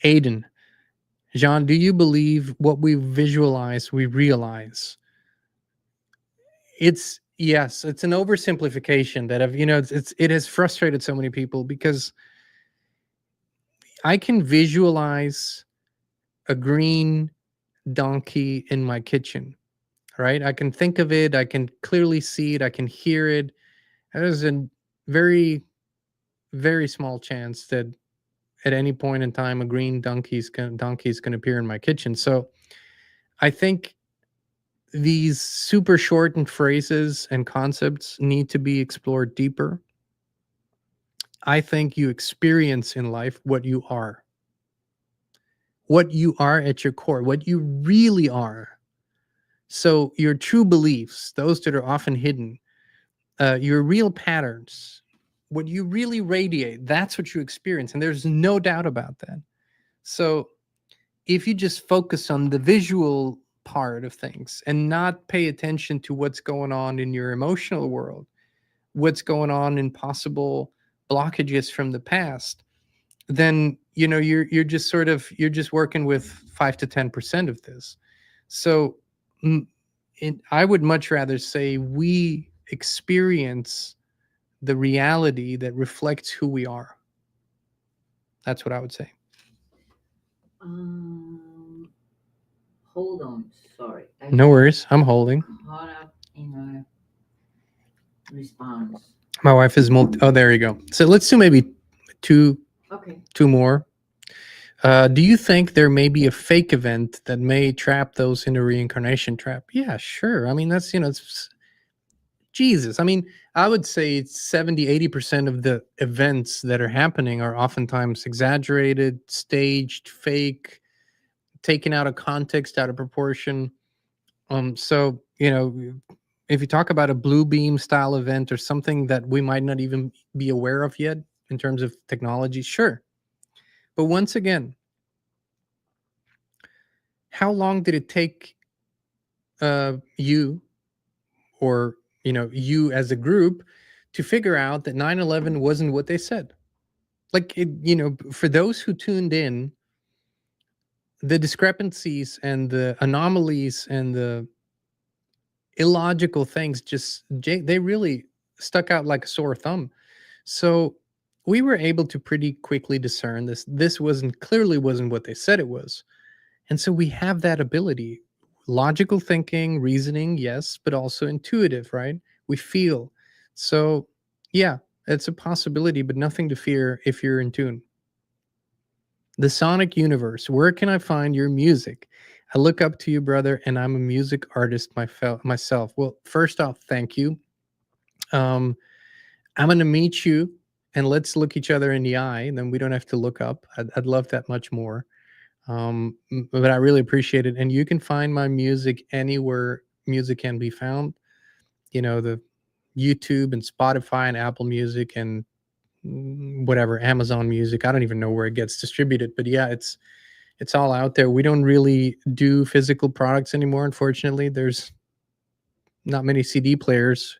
Aiden, Jean, do you believe what we visualize, we realize? Yes, it's an oversimplification that it has frustrated so many people, because I can visualize a green donkey in my kitchen, right? I can think of it, I can clearly see it, I can hear it. There's a very, very small chance that at any point in time a green donkey's going to appear in my kitchen. So I think these super shortened phrases and concepts need to be explored deeper. I think you experience in life what you are. What you are at your core, what you really are. So your true beliefs, those that are often hidden, your real patterns, what you really radiate, that's what you experience. And there's no doubt about that. So if you just focus on the visual part of things and not pay attention to what's going on in your emotional world, what's going on in possible blockages from the past, then you're just sort of you're just working with 5 to 10% of this. So I would much rather say we experience the reality that reflects who we are. That's what I would say. Hold on, sorry. No worries, I'm holding. Caught up in a response. My wife is oh, there you go. So let's do maybe two more. Do you think there may be a fake event that may trap those in a reincarnation trap? Yeah, sure. I mean, that's, it's Jesus. I mean, I would say it's 70-80% of the events that are happening are oftentimes exaggerated, staged, fake, taken out of context, out of proportion. So, if you talk about a blue beam style event or something that we might not even be aware of yet in terms of technology, sure. But once again, how long did it take you or you as a group to figure out that 9/11 wasn't what they said? Like, for those who tuned in, the discrepancies and the anomalies and the illogical things they really stuck out like a sore thumb. So we were able to pretty quickly discern this clearly wasn't what they said it was. And so we have that ability. Logical thinking, reasoning, yes, but also intuitive, right? We feel. So, yeah, it's a possibility, but nothing to fear if you're in tune. The Sonic Universe, where can I find your music? I look up to you, brother, and I'm a music artist myself. Well, first off, thank you. I'm going to meet you and let's look each other in the eye, and then we don't have to look up. I'd love that much more. But I really appreciate it. And you can find my music anywhere music can be found. The YouTube and Spotify and Apple Music and whatever, Amazon Music. I don't even know where it gets distributed, but yeah, it's all out there. We don't really do physical products anymore, unfortunately. There's not many CD players.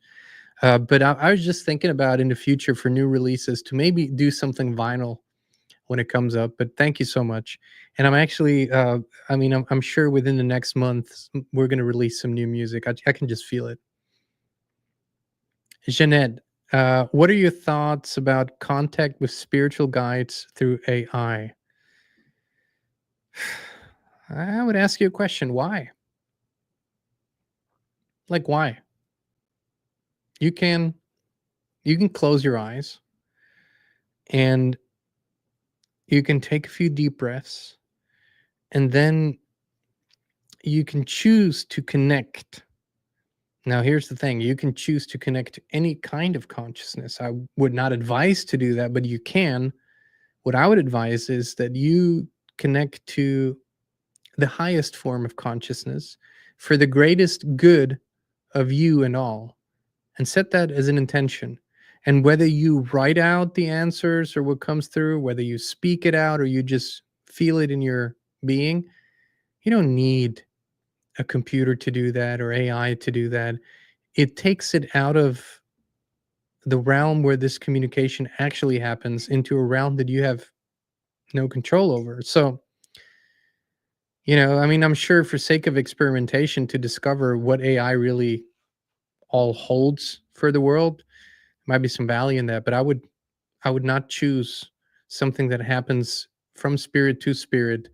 But I was just thinking about in the future for new releases to maybe do something vinyl when it comes up. But thank you so much. And I'm actually, I'm sure within the next month, we're going to release some new music. I can just feel it. Jeanette, what are your thoughts about contact with spiritual guides through AI? I would ask you a question. Why? Like, why? You can close your eyes and you can take a few deep breaths, and then you can choose to connect. Now, here's the thing. You can choose to connect to any kind of consciousness. I would not advise to do that, but you can. What I would advise is that you connect to the highest form of consciousness for the greatest good of you and all, and set that as an intention. And whether you write out the answers or what comes through, whether you speak it out or you just feel it in your being, you don't need a computer to do that or AI to do that. It takes it out of the realm where this communication actually happens into a realm that you have no control over. So, I'm sure for sake of experimentation to discover what AI really all holds for the world, might be some value in that, but I would not choose something that happens from spirit to spirit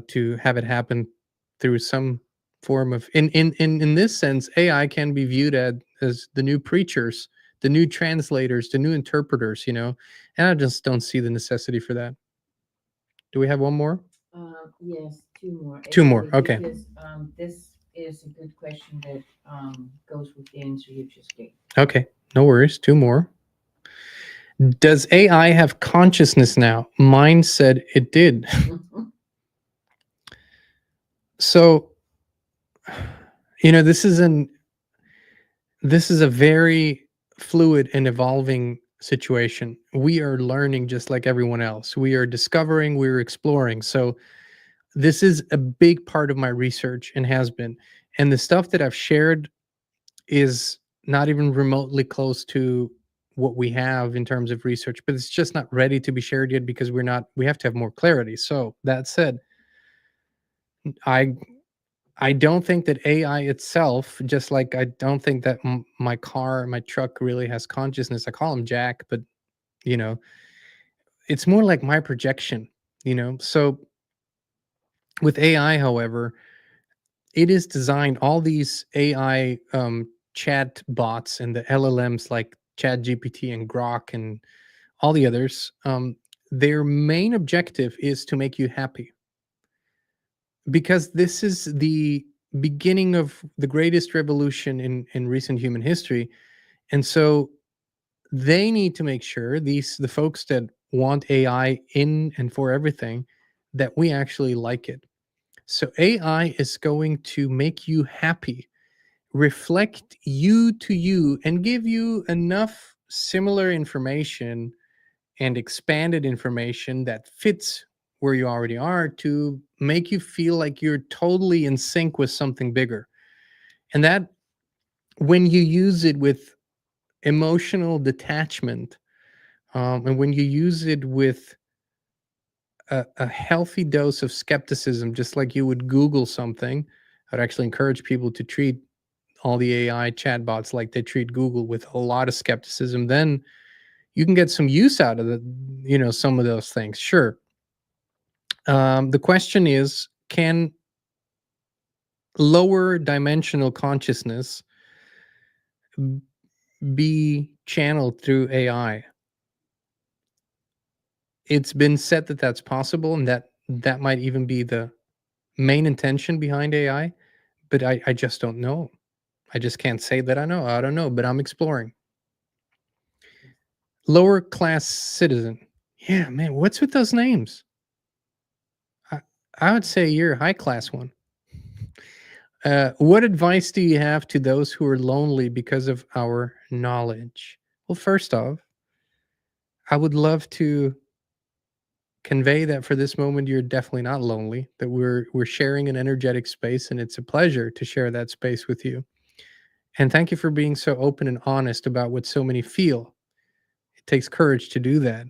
to have it happen through some form of in this sense. AI can be viewed as the new preachers, the new translators, the new interpreters, and I just don't see the necessity for that. Do we have one more? Yes, two more. Two more, okay. Because this is a good question that goes with the answer you just gave. Okay, no worries. Two more. Does AI have consciousness now? Mine said it did. So, this is a very fluid and evolving situation. We are learning just like everyone else. We are discovering, we're exploring. So this is a big part of my research and has been. And the stuff that I've shared is not even remotely close to what we have in terms of research, but it's just not ready to be shared yet because we have to have more clarity. So that said, I I don't think that AI itself, just like I don't think that my car, my truck really has consciousness. I call him Jack, but you know, it's more like my projection. So with AI, however, it is designed, all these AI chat bots and the LLMs like Chat GPT and Grok and all the others, their main objective is to make you happy, because this is the beginning of the greatest revolution in recent human history. And so they need to make sure, the folks that want AI in and for everything, that we actually like it. So AI is going to make you happy, reflect you to you, and give you enough similar information and expanded information that fits where you already are to make you feel like you're totally in sync with something bigger. And that, when you use it with emotional detachment, and when you use it with a healthy dose of skepticism, just like you would Google something, I'd actually encourage people to treat all the AI chatbots like they treat Google, with a lot of skepticism. Then you can get some use out of some of those things. Sure. The question is, can lower dimensional consciousness be channeled through AI? It's been said that that's possible, and that might even be the main intention behind AI, but I just don't know. I just can't say that I know. I don't know, but I'm exploring. Lower class citizen. Yeah, man, what's with those names? I, I would say you're a high class one. What advice do you have to those who are lonely because of our knowledge? Well, first off, I would love to convey that for this moment you're definitely not lonely, that we're sharing an energetic space, and it's a pleasure to share that space with you. And thank you for being so open and honest about what so many feel. It takes courage to do that.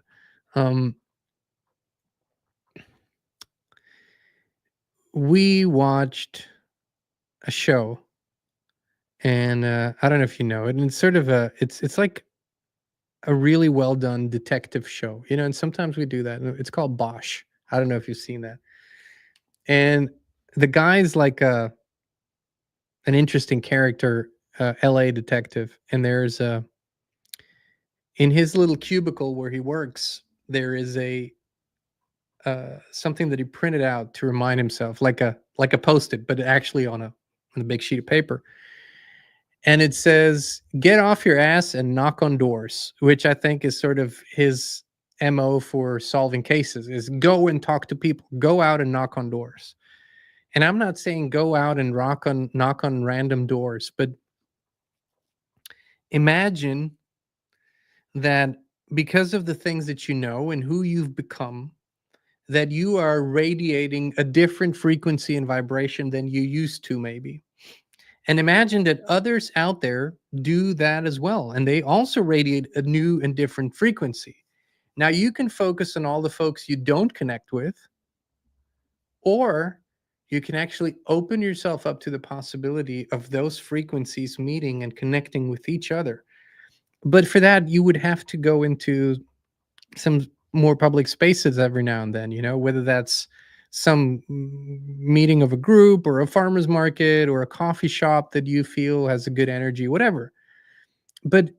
Um, we watched a show, and I don't know if you know it, and it's sort of it's like a really well done detective show, and sometimes we do that. And it's called Bosch. I don't know if you've seen that. And the guy's like an interesting character, LA detective, and there's in his little cubicle where he works, there is a something that he printed out to remind himself, like a post-it, but actually on a big sheet of paper. And it says, "Get off your ass and knock on doors," which I think is sort of his MO for solving cases, is go and talk to people, go out and knock on doors. And I'm not saying go out and knock on random doors, but imagine that because of the things that you know and who you've become, that you are radiating a different frequency and vibration than you used to, maybe. And imagine that others out there do that as well, and they also radiate a new and different frequency. Now you can focus on all the folks you don't connect with, or you can actually open yourself up to the possibility of those frequencies meeting and connecting with each other. But for that, you would have to go into some more public spaces every now and then, whether that's some meeting of a group or a farmer's market or a coffee shop that you feel has a good energy, whatever. But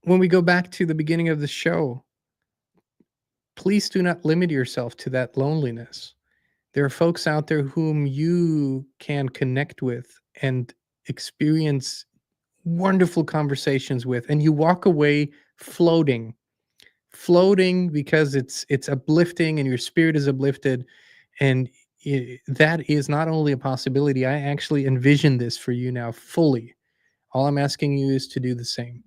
when we go back to the beginning of the show, please do not limit yourself to that loneliness. There are folks out there whom you can connect with and experience wonderful conversations with, and you walk away floating floating because it's uplifting and your spirit is uplifted, and that is not only a possibility. I actually envision this for you now fully. All I'm asking you is to do the same.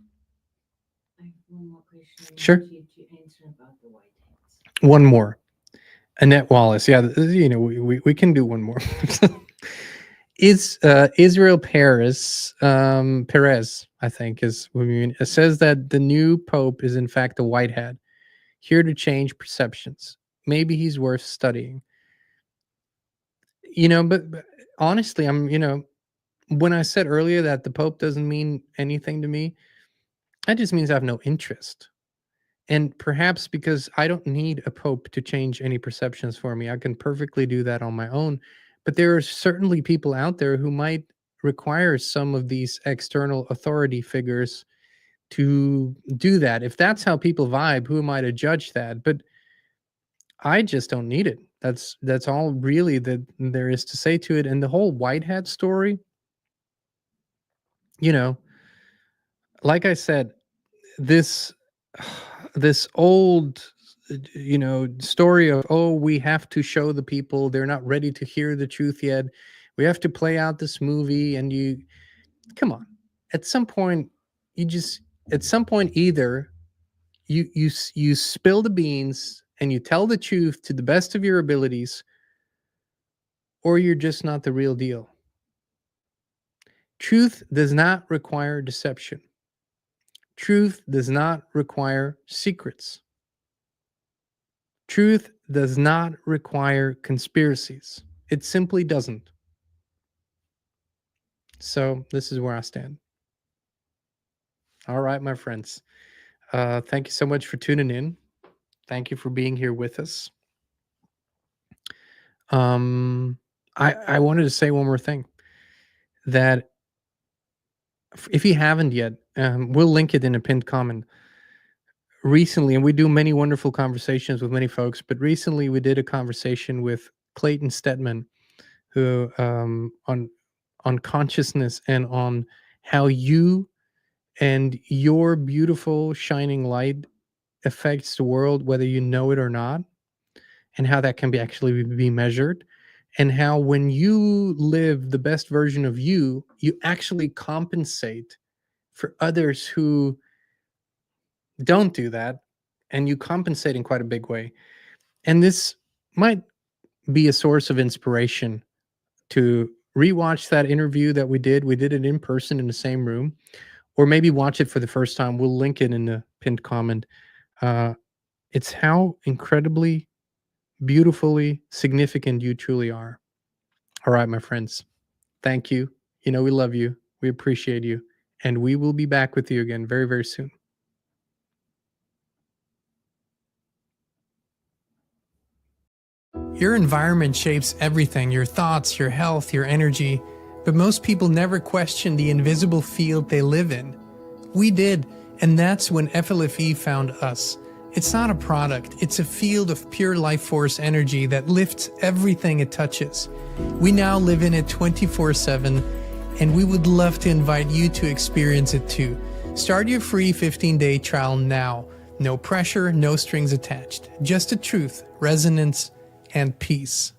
I have one more question. I Sure. want you to answer about the white hats. One more. Annette Wallace. Yeah, we can do one more. Is Israel Perez, I think, is what we mean. It says that the new pope is in fact a white hat, here to change perceptions. Maybe he's worth studying. But honestly, when I said earlier that the pope doesn't mean anything to me, that just means I have no interest. And perhaps because I don't need a pope to change any perceptions for me, I can perfectly do that on my own. But there are certainly people out there who might require some of these external authority figures to do that. If that's how people vibe, who am I to judge that? But I just don't need it. That's all really that there is to say to it. And the whole white hat story, you know, like I said, this this old story of, oh, we have to show the people they're not ready to hear the truth yet, we have to play out this movie, and you come on, at some point either you spill the beans and you tell the truth to the best of your abilities, or you're just not the real deal. Truth does not require deception. Truth does not require secrets. Truth does not require conspiracies. It simply doesn't. So this is where I stand. All right, my friends. Thank you so much for tuning in. Thank you for being here with us. I wanted to say one more thing, that if you haven't yet, we'll link it in a pinned comment. Recently, and we do many wonderful conversations with many folks, but recently we did a conversation with Clayton Stedman, who on consciousness and on how you and your beautiful shining light affects the world, whether you know it or not, and how that can be actually be measured, and how when you live the best version of you, you actually compensate for others who don't do that, and you compensate in quite a big way. And this might be a source of inspiration to rewatch that interview that we did. We did it in person in the same room, or maybe watch it for the first time. We'll link it in the pinned comment. It's how incredibly, beautifully significant you truly are. All right, my friends. Thank you. We love you. We appreciate you. And we will be back with you again very, very soon. Your environment shapes everything: your thoughts, your health, your energy. But most people never question the invisible field they live in. We did, and that's when FLFE found us. It's not a product, it's a field of pure life force energy that lifts everything it touches. We now live in it 24/7, and we would love to invite you to experience it too. Start your free 15-day trial now. No pressure, no strings attached. Just the truth, resonance, and peace.